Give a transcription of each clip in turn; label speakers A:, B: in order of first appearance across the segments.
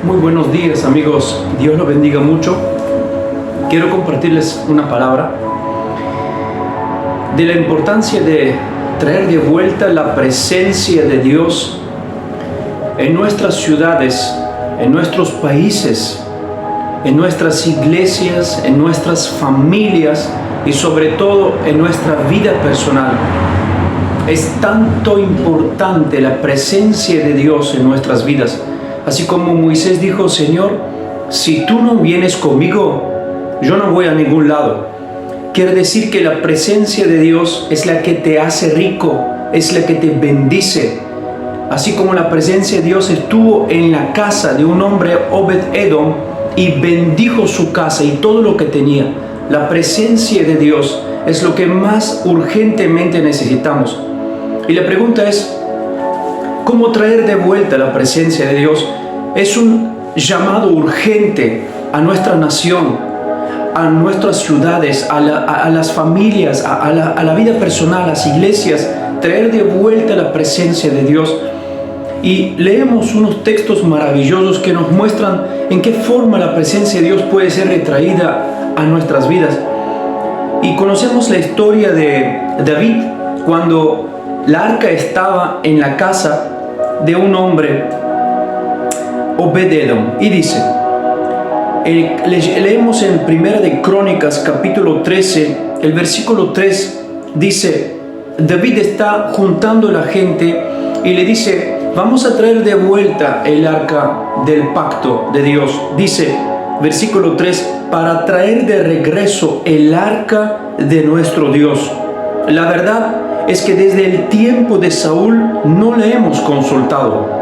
A: Muy buenos días, amigos. Dios los bendiga mucho. Quiero compartirles una palabra de la importancia de traer de vuelta la presencia de Dios en nuestras ciudades, en nuestros países, en nuestras iglesias, en nuestras familias y sobre todo en nuestra vida personal. Es tanto importante la presencia de Dios en nuestras vidas. Así como Moisés dijo: Señor, si tú no vienes conmigo, yo no voy a ningún lado. Quiere decir que la presencia de Dios es la que te hace rico, es la que te bendice. Así como la presencia de Dios estuvo en la casa de un hombre, Obed-Edom, y bendijo su casa y todo lo que tenía. La presencia de Dios es lo que más urgentemente necesitamos. Y la pregunta es: ¿cómo traer de vuelta la presencia de Dios? Es un llamado urgente a nuestra nación, a nuestras ciudades, a las familias, a la vida personal, a las iglesias. Traer de vuelta la presencia de Dios. Y leemos unos textos maravillosos que nos muestran en qué forma la presencia de Dios puede ser retraída a nuestras vidas. Y conocemos la historia de David cuando la arca estaba en la casa de un hombre, Obed-Edom, y dice, leemos en Primera de Crónicas capítulo 13, el versículo 3 dice: David está juntando a la gente y le dice: vamos a traer de vuelta el arca del pacto de Dios. Dice, versículo 3, para traer de regreso el arca de nuestro Dios. La verdad es que desde el tiempo de Saúl no le hemos consultado.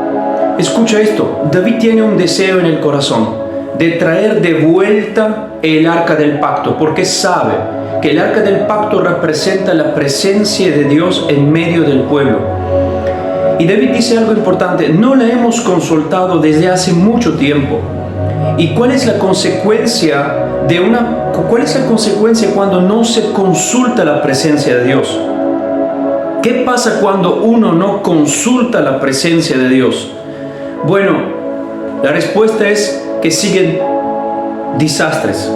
A: Escucha esto: David tiene un deseo en el corazón de traer de vuelta el arca del pacto, porque sabe que el arca del pacto representa la presencia de Dios en medio del pueblo. Y David dice algo importante: no la hemos consultado desde hace mucho tiempo. ¿Y cuál es la consecuencia cuando no se consulta la presencia de Dios? ¿Qué pasa cuando uno no consulta la presencia de Dios? Bueno, la respuesta es que siguen desastres,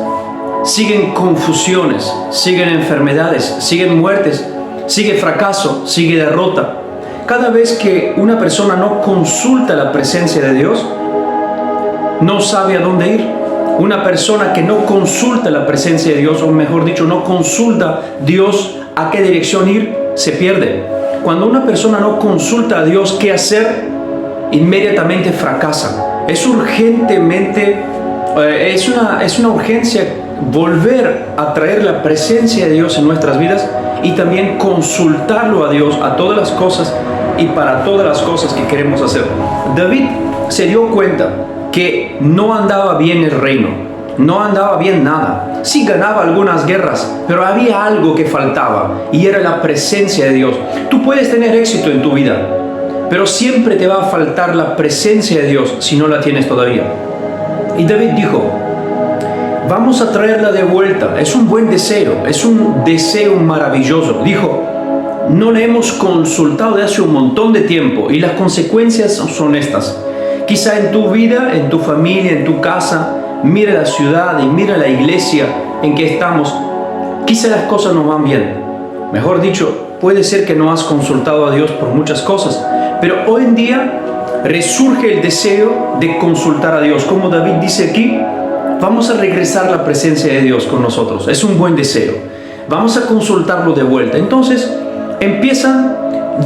A: siguen confusiones, siguen enfermedades, siguen muertes, sigue fracaso, sigue derrota. Cada vez que una persona no consulta la presencia de Dios, no sabe a dónde ir. Una persona que no consulta la presencia de Dios, o mejor dicho, no consulta Dios a qué dirección ir, se pierde. Cuando una persona no consulta a Dios qué hacer, inmediatamente fracasa. Es una urgencia volver a traer la presencia de Dios en nuestras vidas y también consultarlo a Dios a todas las cosas y para todas las cosas que queremos hacer. David se dio cuenta que no andaba bien el reino, no andaba bien nada. Sí ganaba algunas guerras, pero había algo que faltaba y era la presencia de Dios. Tú puedes tener éxito en tu vida, pero siempre te va a faltar la presencia de Dios si no la tienes todavía. Y David dijo: vamos a traerla de vuelta. Es un buen deseo, es un deseo maravilloso. Dijo: no le hemos consultado de hace un montón de tiempo y las consecuencias son estas. Quizá en tu vida, en tu familia, en tu casa, mira la ciudad y mira la iglesia en que estamos. Quizá las cosas no van bien. Mejor dicho, puede ser que no has consultado a Dios por muchas cosas, pero hoy en día resurge el deseo de consultar a Dios. Como David dice aquí, vamos a regresar la presencia de Dios con nosotros. Es un buen deseo. Vamos a consultarlo de vuelta. Entonces, empiezan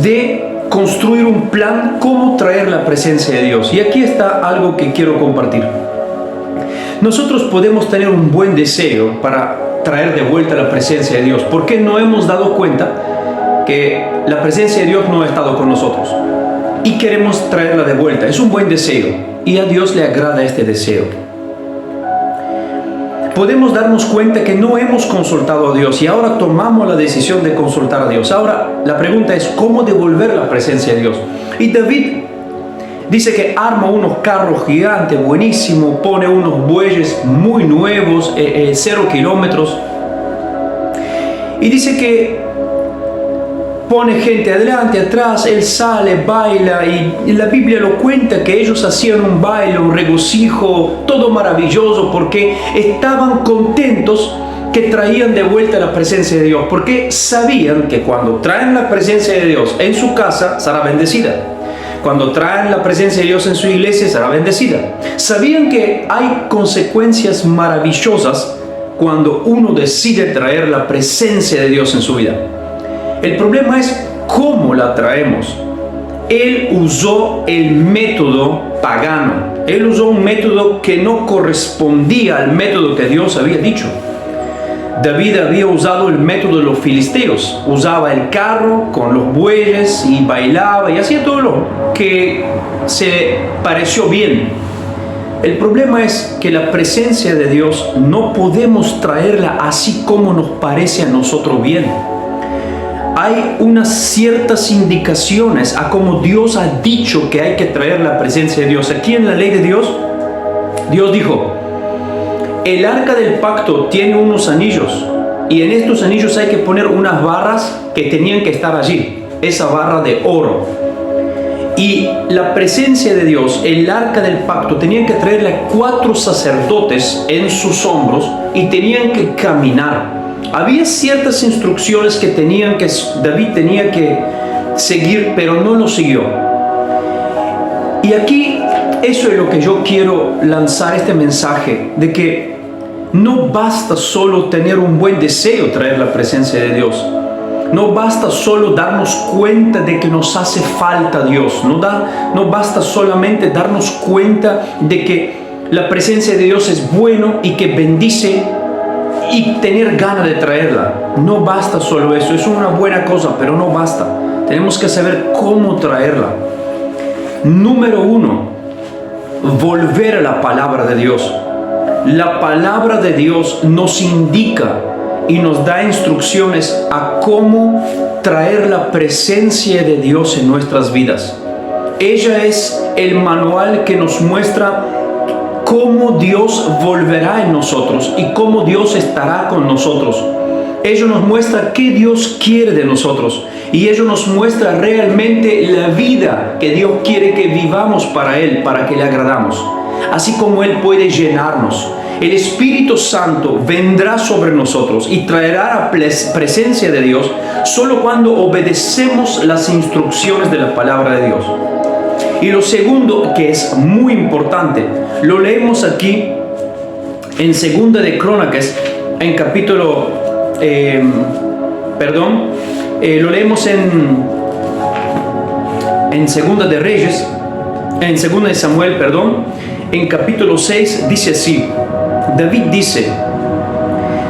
A: de construir un plan cómo traer la presencia de Dios. Y aquí está algo que quiero compartir. Nosotros podemos tener un buen deseo para traer de vuelta la presencia de Dios, porque no hemos dado cuenta que la presencia de Dios no ha estado con nosotros y queremos traerla de vuelta. Es un buen deseo y a Dios le agrada este deseo. Podemos darnos cuenta que no hemos consultado a Dios y ahora tomamos la decisión de consultar a Dios. Ahora la pregunta es: ¿cómo devolver la presencia de Dios? Y David dice que arma unos carros gigantes, buenísimos, pone unos bueyes muy nuevos, 0 kilómetros. Y dice que pone gente adelante, atrás, él sale, baila, y la Biblia lo cuenta que ellos hacían un baile, un regocijo, todo maravilloso, porque estaban contentos que traían de vuelta la presencia de Dios, porque sabían que cuando traen la presencia de Dios en su casa, será bendecida. Cuando traen la presencia de Dios en su iglesia, será bendecida. Sabían que hay consecuencias maravillosas cuando uno decide traer la presencia de Dios en su vida. El problema es cómo la traemos. Él usó el método pagano. Él usó un método que no correspondía al método que Dios había dicho. David había usado el método de los filisteos. Usaba el carro con los bueyes y bailaba y hacía todo lo que se pareció bien. El problema es que la presencia de Dios no podemos traerla así como nos parece a nosotros bien. Hay unas ciertas indicaciones a cómo Dios ha dicho que hay que traer la presencia de Dios. Aquí en la ley de Dios, Dios dijo: el arca del pacto tiene unos anillos, y en estos anillos hay que poner unas barras que tenían que estar allí, esa barra de oro. Y la presencia de Dios, el arca del pacto, tenían que traerle 4 sacerdotes en sus hombros y tenían que caminar. Había ciertas instrucciones que David tenía que seguir, pero no lo siguió. Y aquí eso es lo que yo quiero lanzar, este mensaje de que no basta solo tener un buen deseo, traer la presencia de Dios. No basta solo darnos cuenta de que nos hace falta Dios. No basta solamente darnos cuenta de que la presencia de Dios es bueno y que bendice y tener ganas de traerla. No basta solo eso. Es una buena cosa, pero no basta. Tenemos que saber cómo traerla. Número 1, volver a la palabra de Dios. La palabra de Dios nos indica y nos da instrucciones a cómo traer la presencia de Dios en nuestras vidas. Ella es el manual que nos muestra cómo Dios volverá en nosotros y cómo Dios estará con nosotros. Ello nos muestra qué Dios quiere de nosotros, y ello nos muestra realmente la vida que Dios quiere que vivamos para Él, para que le agradamos. Así como Él puede llenarnos. El Espíritu Santo vendrá sobre nosotros y traerá la presencia de Dios solo cuando obedecemos las instrucciones de la palabra de Dios. Y lo segundo, que es muy importante, lo leemos aquí en Segunda de Crónicas, en capítulo, lo leemos en Segunda de Reyes, en Segunda de Samuel, en capítulo 6, dice así. David dice: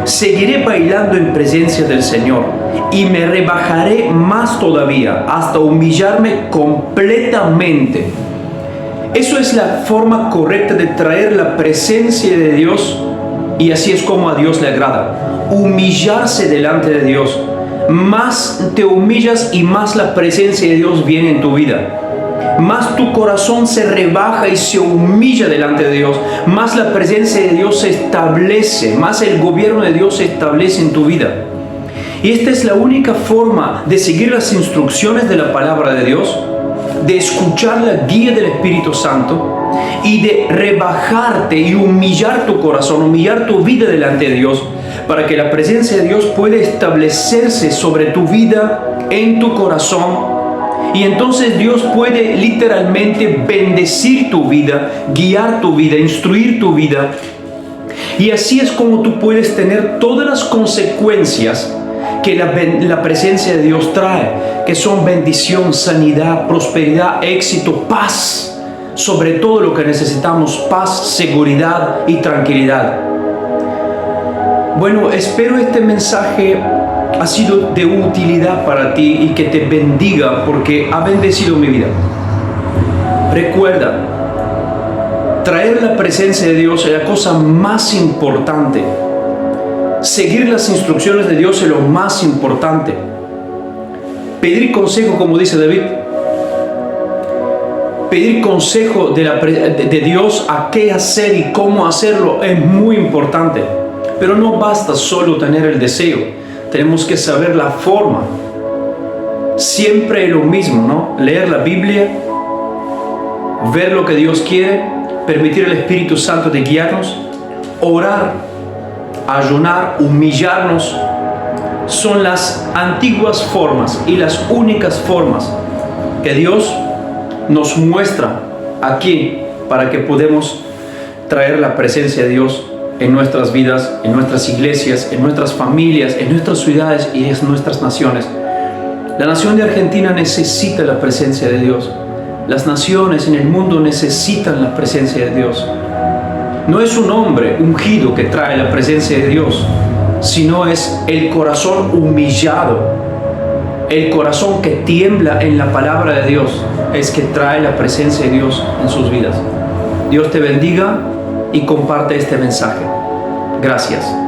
A: seguiré bailando en presencia del Señor y me rebajaré más todavía hasta humillarme completamente. Eso es la forma correcta de traer la presencia de Dios, y así es como a Dios le agrada. Humillarse delante de Dios. Más te humillas y más la presencia de Dios viene en tu vida. Más tu corazón se rebaja y se humilla delante de Dios, más la presencia de Dios se establece, más el gobierno de Dios se establece en tu vida. Y esta es la única forma de seguir las instrucciones de la palabra de Dios, de escuchar la guía del Espíritu Santo y de rebajarte y humillar tu corazón, humillar tu vida delante de Dios, para que la presencia de Dios pueda establecerse sobre tu vida, en tu corazón. Y entonces Dios puede literalmente bendecir tu vida, guiar tu vida, instruir tu vida. Y así es como tú puedes tener todas las consecuencias que la presencia de Dios trae, que son bendición, sanidad, prosperidad, éxito, paz. Sobre todo lo que necesitamos: paz, seguridad y tranquilidad. Bueno, espero este mensaje ha sido de utilidad para ti y que te bendiga, porque ha bendecido mi vida. Recuerda, traer la presencia de Dios es la cosa más importante. Seguir las instrucciones de Dios es lo más importante. Pedir consejo, como dice David. Pedir consejo de Dios a qué hacer y cómo hacerlo es muy importante. Pero no basta solo tener el deseo. Tenemos que saber la forma. siempre lo mismo, ¿no? Leer la Biblia, ver lo que Dios quiere, permitir al Espíritu Santo de guiarnos, orar, ayunar, humillarnos, son las antiguas formas y las únicas formas que Dios nos muestra aquí para que podamos traer la presencia de Dios en nuestras vidas, en nuestras iglesias, en nuestras familias, en nuestras ciudades y en nuestras naciones. La nación de Argentina necesita la presencia de Dios. Las naciones en el mundo necesitan la presencia de Dios. No es un hombre ungido que trae la presencia de Dios, sino es el corazón humillado, el corazón que tiembla en la palabra de Dios, es que trae la presencia de Dios en sus vidas. Dios te bendiga y comparte este mensaje. Gracias.